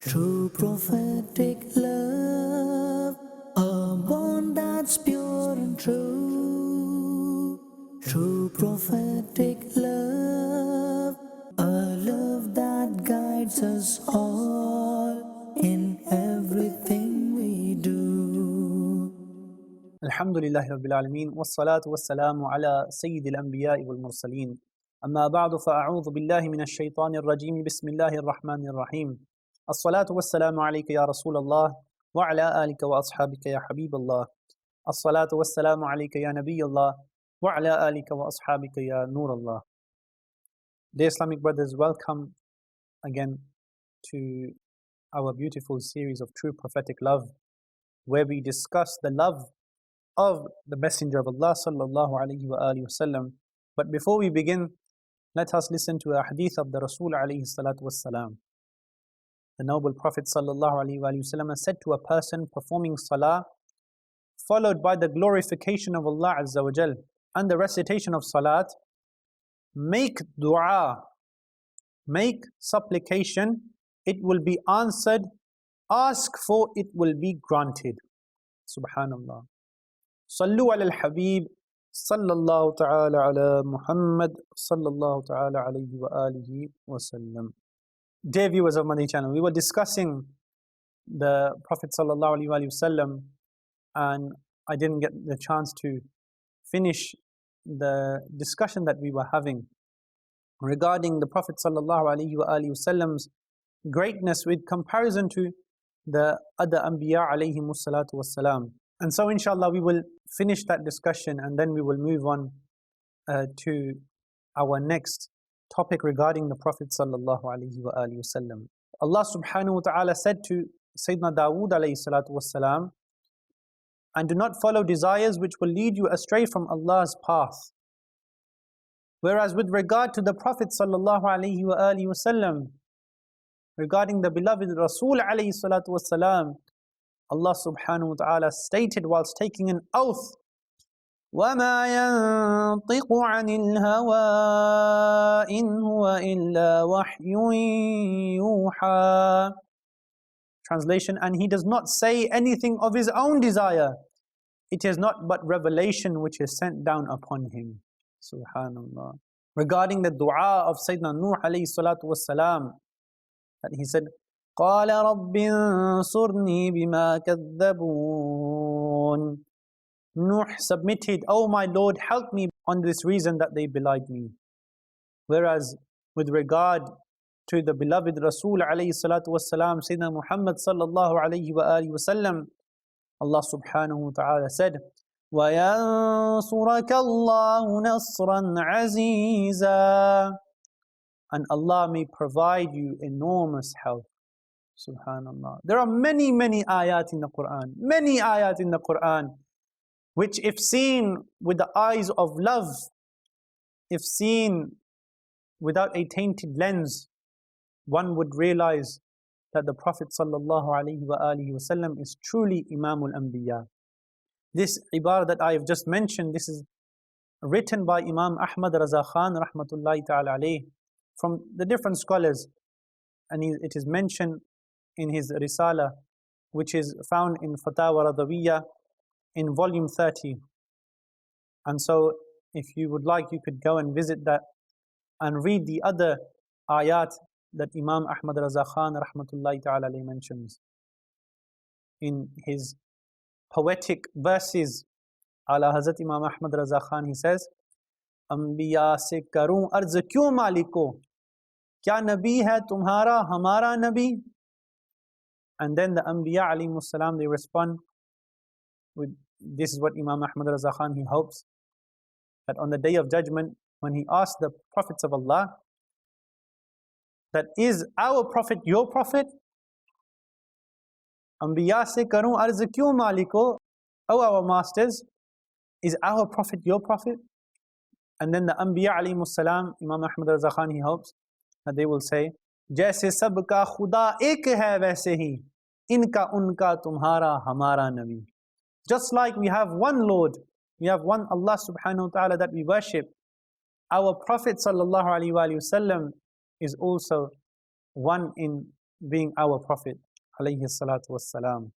True prophetic love, a bond that's pure and true. True prophetic love, a love that guides us all in everything we do. الحمد لله رب العالمين والصلاة والسلام على سيد الأنبياء والمرسلين أما بعد فأعوذ بالله من الشيطان الرجيم بسم الله الرحمن الرحيم الصلاة والسلام عليك يا رسول الله وعلى آلك وأصحابك يا حبيب الله الصلاة والسلام عليك يا نبي الله وعلى آلك وأصحابك يا نور الله. Dear Islamic brothers, welcome again to our beautiful series of True Prophetic Love, where we discuss the love of the Messenger of Allah sallallahu alaihi wasallam. But before we begin, let us listen to a hadith of the Rasul alayhi salatu wassalam. The noble Prophet sallallahu alaihi wasallam said to a person performing salah, followed by the glorification of Allah azza wa jal and the recitation of salat, make dua, make supplication, it will be answered, ask for, it will be granted. Subhanallah. Sallu ala al-Habib sallallahu ta'ala ala Muhammad sallallahu ta'ala alayhi wa alihi wa sallam. Dear viewers of Madani Channel, we were discussing the Prophet sallallahu alayhi wa sallam, and I didn't get the chance to finish the discussion that we were having regarding the Prophet sallallahu alayhi wa sallam's greatness with comparison to the other Anbiya alayhimus salatu wassalam. And so inshallah we will finish that discussion and then we will move on to our next topic regarding the Prophet sallallahu alaihi wasallam. Allah subhanahu wa ta'ala said to Sayyidina Dawood alayhi salatu wassalam, and do not follow desires which will lead you astray from Allah's path. Whereas with regard to the Prophet sallallahu alaihi wasallam, regarding the beloved Rasul alayhi salatu wassalam, Allah subhanahu wa ta'ala stated whilst taking an oath, وَمَا يَنطِقُ عَنِ الْهَوَىٰ إِنْ هُوَ إِلَّا وَحْيٌ يُوحَىٰ. Translation, and he does not say anything of his own desire. It is not but revelation which is sent down upon him. Subhanallah. Regarding the dua of Sayyidina Nuh alayhi salatu wassalam, that he said, قَالَ رَبِّ انصُرْنِي بِمَا كَذَّبُونَ. Nuh submitted, "Oh my Lord, help me on this reason that they belied me." Whereas with regard to the beloved Rasul alayhi salatu wassalam, Sayyidina Muhammad sallallahu alayhi wa alihi wasallam, Allah subhanahu wa ta'ala said, وَيَنصُرَكَ اللَّهُ نَصْرًا عَزِيزًا. And Allah may provide you enormous help. Subhanallah. There are many ayat in the Quran, many ayat in the Quran, which if seen with the eyes of love, if seen without a tainted lens, one would realize that the Prophet sallallahu alaihi wasallam is truly Imamul Anbiya. This ibarah that I have just mentioned, this is written by Imam Ahmad Raza Khan rahmatullahi ta'ala alayh from the different scholars, and it is mentioned in his Risala, which is found in Fatawa Radawiyya in volume 30. And so if you would like, you could go and visit that and read the other ayat that Imam Ahmad Raza Khan rahmatullahi ta'ala alayhi mentions. In his poetic verses, ala Hazrat Imam Ahmad Raza Khan, he says, Anbiya se karun arz kyun maliko, kya nabi hai tumhara hamara nabi? And then the Anbiya alayhimus salam, they respond with, this is what Imam Ahmad Raza Khan, he hopes that on the day of judgment, when he asks the prophets of Allah, that is our prophet your prophet? Anbiya se karun arz kyun maliko, O our masters, is our prophet your prophet? And then the Anbiya alayhimus salam, Imam Ahmad Raza Khan, he hopes that they will say, जैसे सबका खुदा एक है वैसे ही इनका उनका तुम्हारा हमारा नबी. Just like we have one Lord, we have one Allah subhanahu wa ta'ala that we worship, our Prophet sallallahu alaihi wasallam is also one in being our Prophet alayhi salatu wassalam.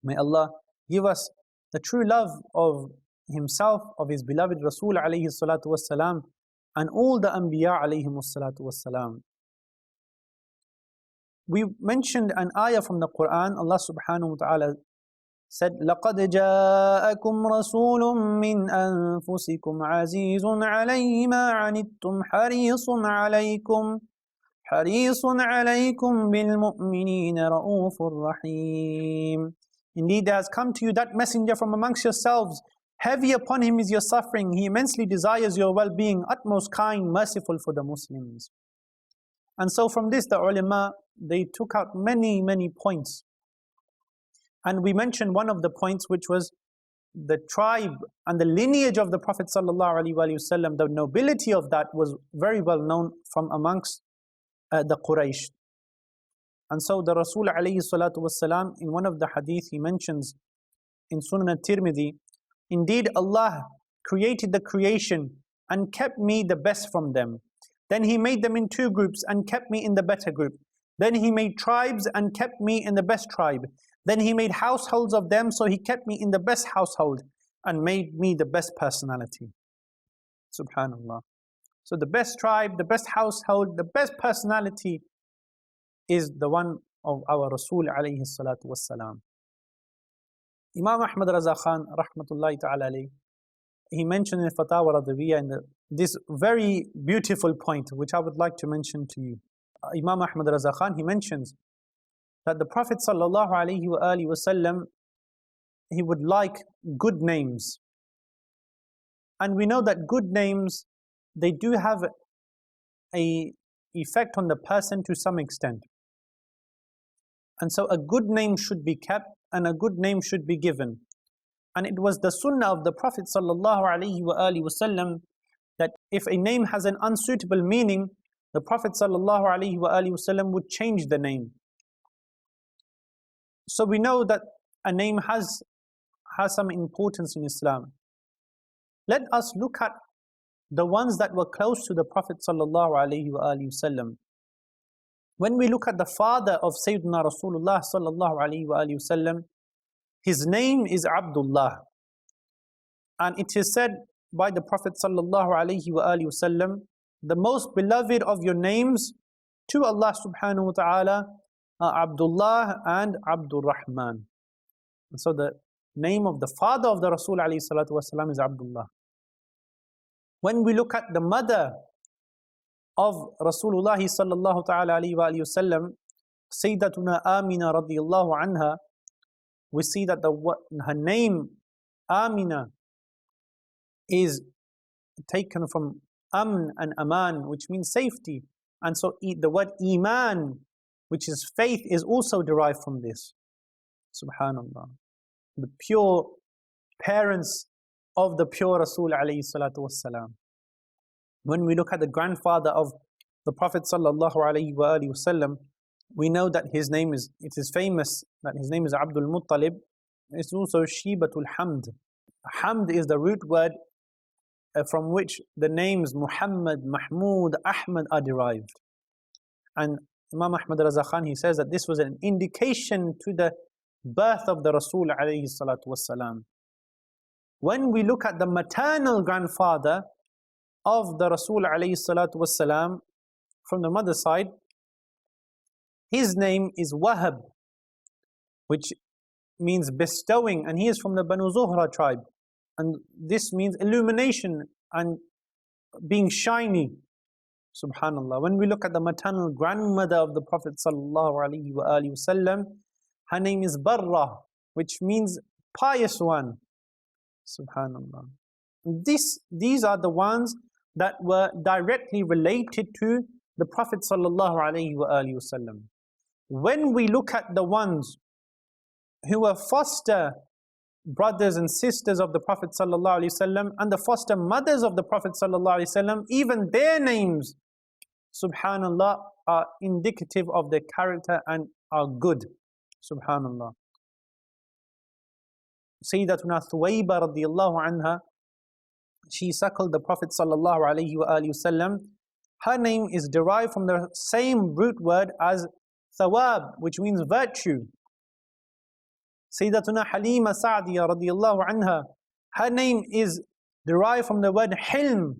May Allah give us the true love of Himself, of His beloved Rasul alayhi salatu wassalam, and all the Anbiya alayhimus salatu wassalam. We mentioned an ayah from the Quran. Allah subhanahu wa ta'ala said, لَقَدْ جَاءَكُمْ رَسُولٌ مِّنْ أَنفُسِكُمْ عَزِيزٌ عَلَيْهِ مَا عَنِتُّمْ حَرِيصٌ عَلَيْكُمْ بِالْمُؤْمِنِينَ رَءُوفٌ رَحِيمٌ. Indeed, there has come to you that messenger from amongst yourselves. Heavy upon him is your suffering. He immensely desires your well-being, utmost kind, merciful for the Muslims. And so from this, the ulama, they took out many, many points. And we mentioned one of the points, which was the tribe and the lineage of the Prophet ﷺ. The nobility of that was very well known from amongst the Quraysh. And so the Rasul ﷺ, in one of the hadith, he mentions in Sunnah Tirmidhi, indeed Allah created the creation and kept me the best from them. Then He made them in two groups and kept me in the better group. Then He made tribes and kept me in the best tribe. Then He made households of them, so He kept me in the best household and made me the best personality. Subhanallah. So the best tribe, the best household, the best personality is the one of our Rasul alayhi salatu wassalam. Imam Ahmad Raza Khan rahmatullahi ta'ala alayhi, he mentioned in Fatawa Radawiyya in this very beautiful point, which I would like to mention to you. Imam Ahmad Raza Khan, he mentions that the Prophet sallallahu alaihi wasallam, he would like good names. And we know that good names, they do have a effect on the person to some extent. And so a good name should be kept and a good name should be given. And it was the sunnah of the Prophet sallallahu alaihi wasallam that if a name has an unsuitable meaning, the Prophet sallallahu alaihi wasallam would change the name. So we know that a name has some importance in Islam. Let us look at the ones that were close to the Prophet sallallahu alaihi wasallam. When we look at the father of Sayyidina Rasulullah sallallahu alaihi wasallam, his name is Abdullah. And it is said by the Prophet sallallahu alaihi wasallam, the most beloved of your names to Allah subhanahu wa ta'ala are Abdullah and Abdul Rahman. And so the name of the father of the Rasul alayhi salatu wasalam is Abdullah. When we look at the mother of Rasulullah sallallahu ta'ala alayhi wa sallam, Sayyidatuna Amina radiyallahu anha, we see that her name Amina is taken from Amn and Aman, which means safety. And so the word Iman, which is faith, is also derived from this. Subhanallah. The pure parents of the pure Rasul alayhi salatu wassalam. When we look at the grandfather of the Prophet sallallahu alayhi wa sallam, we know that it is famous that his name is Abdul Muttalib. It's also Shibatul Hamd. Hamd is the root word from which the names Muhammad, Mahmud, Ahmad are derived. And Imam Ahmad Raza Khan, he says that this was an indication to the birth of the Rasul alayhi salatu wassalam. When we look at the maternal grandfather of the Rasul alayhi salatu wassalam, from the mother's side, his name is Wahab, which means bestowing, and he is from the Banu Zuhra tribe. And this means illumination and being shiny. Subhanallah. When we look at the maternal grandmother of the Prophet sallallahu alaihi wasallam, her name is Barra, which means pious one. Subhanallah. These are the ones that were directly related to the Prophet sallallahu alaihi wasallam. When we look at the ones who were foster brothers and sisters of the Prophet sallallahu alaihi wasallam and the foster mothers of the Prophet sallallahu alaihi wasallam, even their names, subhanallah, are indicative of their character and are good. Subhanallah. Sayyidatuna Thuwayba radiyallahu anha, she suckled the Prophet sallallahu alaihi wasallam. Her name is derived from the same root word as thawab, which means virtue. Sayyidatuna Halima Sa'diya radiyallahu anha, her name is derived from the word hilm,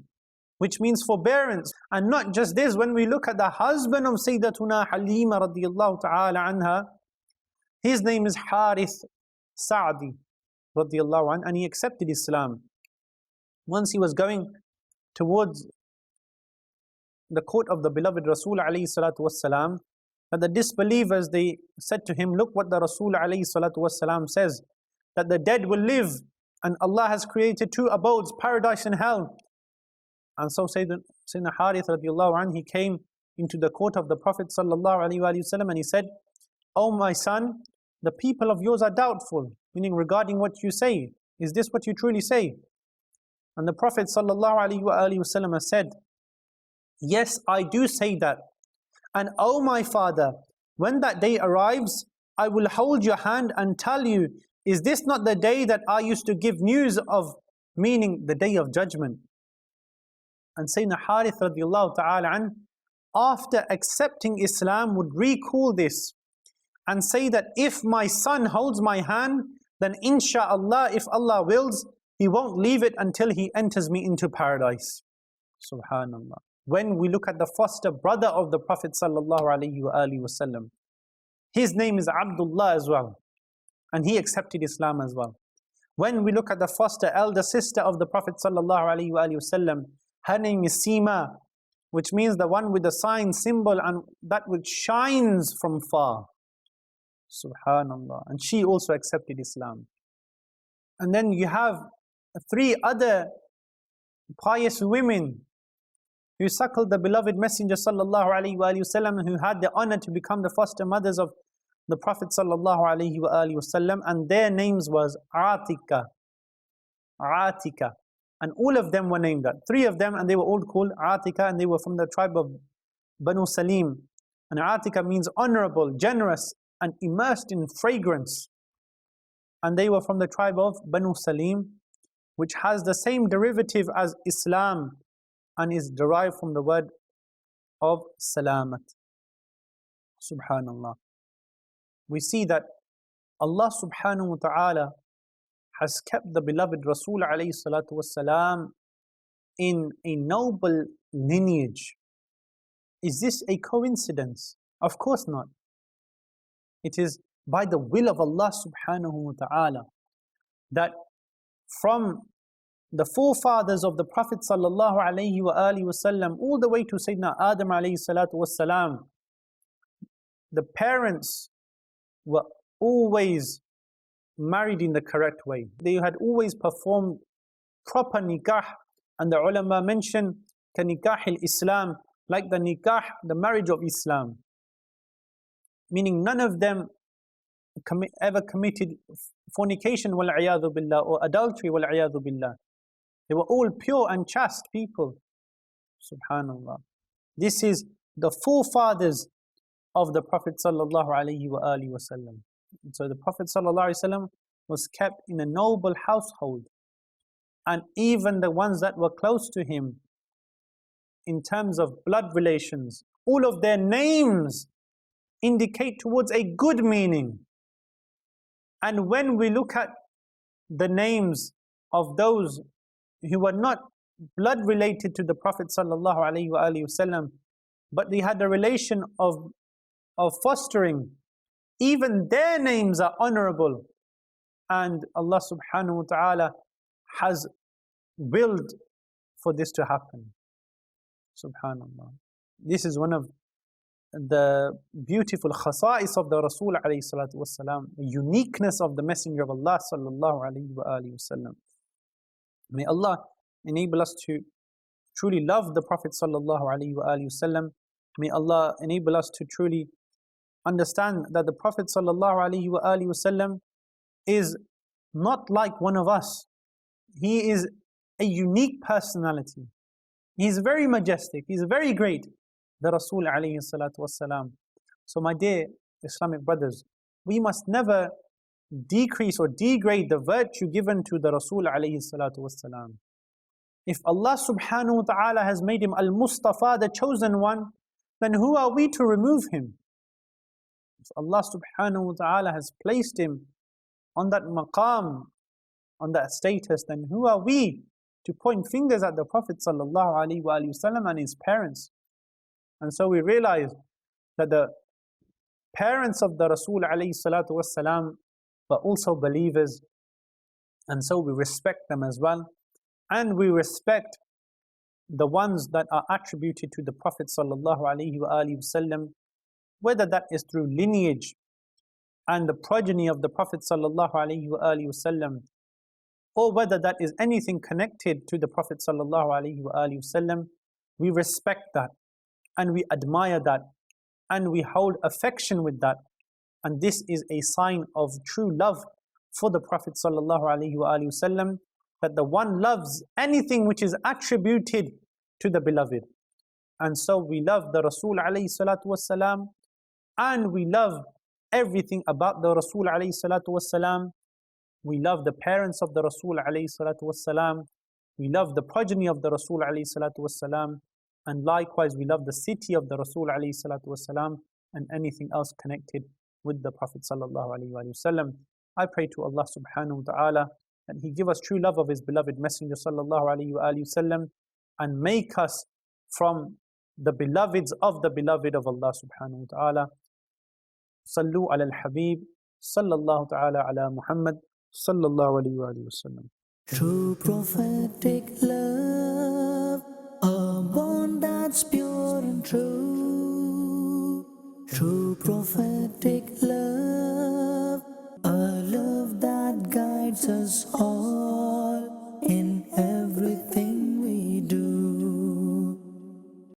which means forbearance. And not just this, when we look at the husband of Sayyidatuna Halima radiyallahu ta'ala anha, his name is Harith Sa'di radiyallahu anhu, and he accepted Islam. Once he was going towards the court of the beloved Rasul alayhi salatu wassalam, that the disbelievers, they said to him, look what the Rasul alayhi salatu wassalam says, that the dead will live, and Allah has created two abodes, paradise and hell. And so Sayyidina Harith radiallahu anhu, he came into the court of the Prophet sallallahu alayhi wa sallam, and he said, "O my son, the people of yours are doubtful," meaning regarding what you say. Is this what you truly say? And the Prophet sallallahu alayhi wa sallam said, "Yes, I do say that. And O my father, when that day arrives, I will hold your hand and tell you, is this not the day that I used to give news of," meaning the day of judgment. And Sayyidina Harith radiallahu ta'ala an, after accepting Islam, would recall this and say that if my son holds my hand, then insha'Allah, if Allah wills, he won't leave it until he enters me into paradise. Subhanallah. When we look at the foster brother of the Prophet sallallahu alaihi wasallam, his name is Abdullah as well, and he accepted Islam as well. When we look at the foster elder sister of the Prophet sallallahu alaihi wasallam, her name is Sima, which means the one with the sign, symbol, and that which shines from far. Subhanallah. And she also accepted Islam. And then you have three other pious women who suckled the beloved Messenger sallallahu alaihi wasallam, who had the honor to become the foster mothers of the Prophet sallallahu alaihi wasallam, and their names was Atika, and all of them were named that. Three of them, and they were all called Atika, and they were from the tribe of Banu Salim. And Atika means honorable, generous, and immersed in fragrance. And they were from the tribe of Banu Salim, which has the same derivative as Islam and is derived from the word of Salamat. Subhanallah. We see that Allah subhanahu wa ta'ala has kept the beloved Rasul alayhi salatu wassalam in a noble lineage. Is this a coincidence? Of course not. It is by the will of Allah subhanahu wa ta'ala that from the forefathers of the Prophet sallallahu alayhi wa alihi wasallam all the way to Sayyidina Adam alayhi salatu wassalam, the parents were always married in the correct way. They had always performed proper nikah, and the ulama mention ka nikah al-Islam, like the nikah, the marriage of Islam. Meaning none of them ever committed fornication wal-'iyadhu billah, or adultery wal-'iyadhu billah. They were all pure and chaste people. Subhanallah. This is the forefathers of the Prophet sallallahu alaihi wa alihi wasallam. So the Prophet sallallahu alaihi wasallam was kept in a noble household, and even the ones that were close to him in terms of blood relations, all of their names indicate towards a good meaning. And when we look at the names of those who were not blood related to the Prophet sallallahu alaihi wasallam, but they had a relation of fostering, even their names are honorable, and Allah subhanahu wa ta'ala has willed for this to happen. Subhanallah. This is one of the beautiful khasa'is of the Rasul alayhi salatu wassalam, the uniqueness of the Messenger of Allah sallallahu alayhi wa alihi wasallam. May Allah enable us to truly love the Prophet sallallahu alayhi wa alihi wasallam. May Allah enable us to truly understand that the Prophet sallallahu alayhi wa alihi wasallam is not like one of us. He is a unique personality. He is very majestic. He is very great. The Rasul alayhi salatu wassalam. So my dear Islamic brothers, we must never decrease or degrade the virtue given to the Rasul alayhi salatu wassalam. If Allah subhanahu wa ta'ala has made him al-Mustafa, the chosen one, then who are we to remove him? So Allah subhanahu wa ta'ala has placed him on that maqam, on that status. Then who are we to point fingers at the Prophet sallallahu alaihi wasallam and his parents? And so we realize that the parents of the Rasul alayhi salatu wasalam were also believers, and so we respect them as well. And we respect the ones that are attributed to the Prophet sallallahu alaihi wasallam, whether that is through lineage and the progeny of the Prophet sallallahu alaihi wasallam, or whether that is anything connected to the Prophet sallallahu alaihi wasallam. We respect that, and we admire that, and we hold affection with that. And this is a sign of true love for the Prophet sallallahu alaihi wasallam, that the one loves anything which is attributed to the beloved. And so we love the Rasul alayhi salatu wasalam, and we love everything about the Rasul alayhi salatu wasalam. We love the parents of the Rasul alayhi salatu wasalam. We love the progeny of the Rasul alayhi salatu wasalam. And likewise, we love the city of the Rasul alayhi salatu wasalam and anything else connected with the Prophet sallallahu alayhi wasallam. I pray to Allah subhanahu wa ta'ala that He give us true love of His beloved Messenger sallallahu alayhi wasallam and make us from the beloveds of the beloved of Allah subhanahu wa ta'ala. Sallu ala al-Habib sallallahu ta'ala ala Muhammad sallallahu alayhi wa sallam. True prophetic love, a bond that's pure and true. True prophetic love, a love that guides us all.